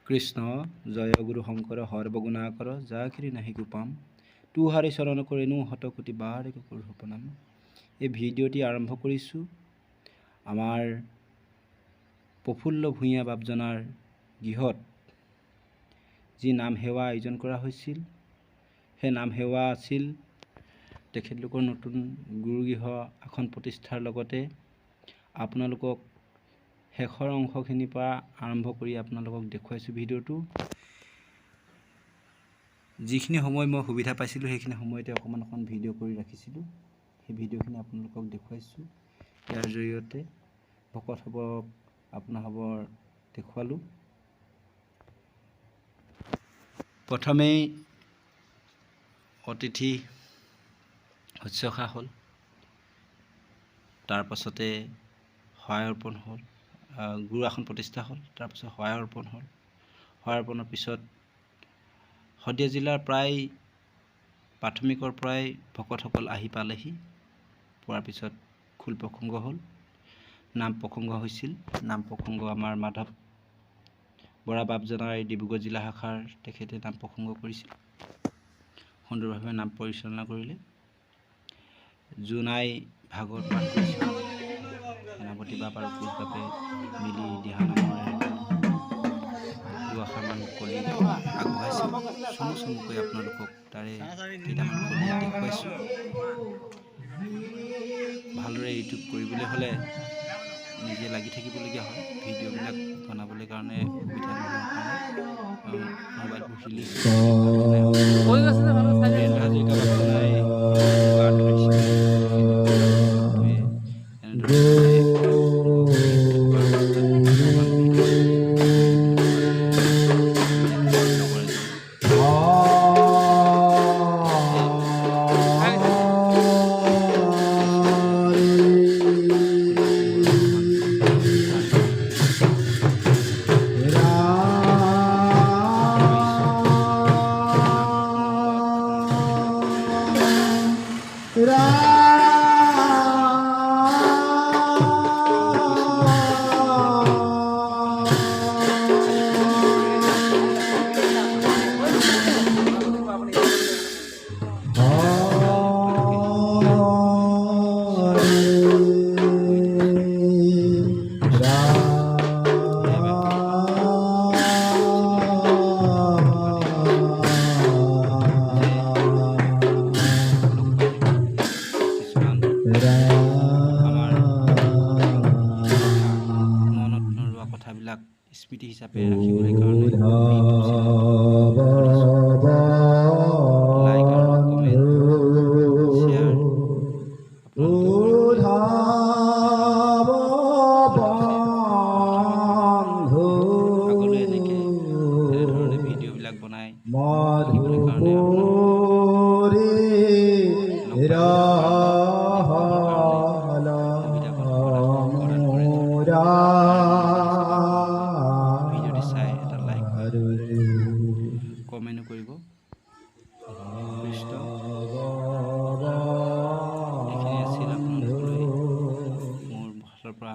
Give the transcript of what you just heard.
কৃষ্ণ জয় গুৰু শঙ্কৰ সৰ্বগুণাকৰ যাখিৰি নাহি গোপাম তুহাৰি চৰণ কৰিনো শতকোটি বাৰে কৰোঁ প্ৰণাম। এই ভিডিঅ'টি আৰম্ভ কৰিছোঁ আমাৰ প্ৰফুল্ল ভূঞা বাপজনাৰ গৃহত যি নাম সেৱা আয়োজন কৰা হৈছিল। সেই নাম সেৱা আছিল তেখেতলোকৰ নতুন গুৰুগৃহ আসন প্ৰতিষ্ঠাৰ লগতে আপোনালোকক শেষৰ অংশখিনিৰ পৰা আৰম্ভ কৰি আপোনালোকক দেখুৱাইছোঁ ভিডিঅ'টো। যিখিনি সময় মই সুবিধা পাইছিলোঁ সেইখিনি সময়তে অকণমান ভিডিঅ' কৰি ৰাখিছিলোঁ। সেই ভিডিঅ'খিনি আপোনালোকক দেখুৱাইছোঁ। ইয়াৰ জৰিয়তে ভকতসকলক আপোনালোকৰ দেখুৱালোঁ। প্ৰথমেই অতিথি শুশ্ৰূষা হ'ল, তাৰ পাছতে শৰাই অৰ্পণ হ'ল, গুৰু আসন প্ৰতিষ্ঠা হ'ল, তাৰপিছত শৰাই অৰ্পণ হ'ল। শৰাই অৰ্পণৰ পিছত শদিয়া জিলাৰ প্ৰায় প্ৰাথমিকৰ পৰাই ভকতসকল আহি পালেহি। পোৱাৰ পিছত খোল প্ৰসংগ হ'ল, নাম প্ৰসংগ হৈছিল। নাম প্ৰসংগ আমাৰ মাধৱ বৰা বাপজনাৰ ডিব্ৰুগড় জিলা শাখাৰ তেখেতে নাম প্ৰসংগ কৰিছিল। সুন্দৰভাৱে নাম পৰিচালনা কৰিলে। জোনাই ভাগৱত পাঠ কৰিছিল। সেনাপতি বাপ আৰু কোচ বাপে মিলি দিহা নামৰ দুআষাৰমান কলি আগবঢ়াইছিল। চমুকৈ আপোনালোকক তাৰে কেইটামান কলি দেখুৱাইছোঁ। ভালদৰে ইউটিউব কৰিবলৈ হ'লে নিজে লাগি থাকিবলগীয়া হয়। ভিডিঅ'বিলাক বনাবলৈ কাৰণে সুবিধা নোহোৱাৰ কাৰণে মোবাইলবোৰ হিলিছে। কথাবিলাক স্মৃতি হিচাপে ৰাখিবলৈ কাৰণে লাইক আৰু কমেণ্ট শ্বেয়াৰ আগলৈ এনেধৰণে ভিডিঅ'বিলাক বনাই ৰাখিবলৈ কাৰণে ভিডিঅ'টি চাই এটা লাইক কমেণ্ট কৰিব। কৃষ্ণ এইখিনি আছিল আপোনালোকলৈ মোৰ ফালৰ পৰা।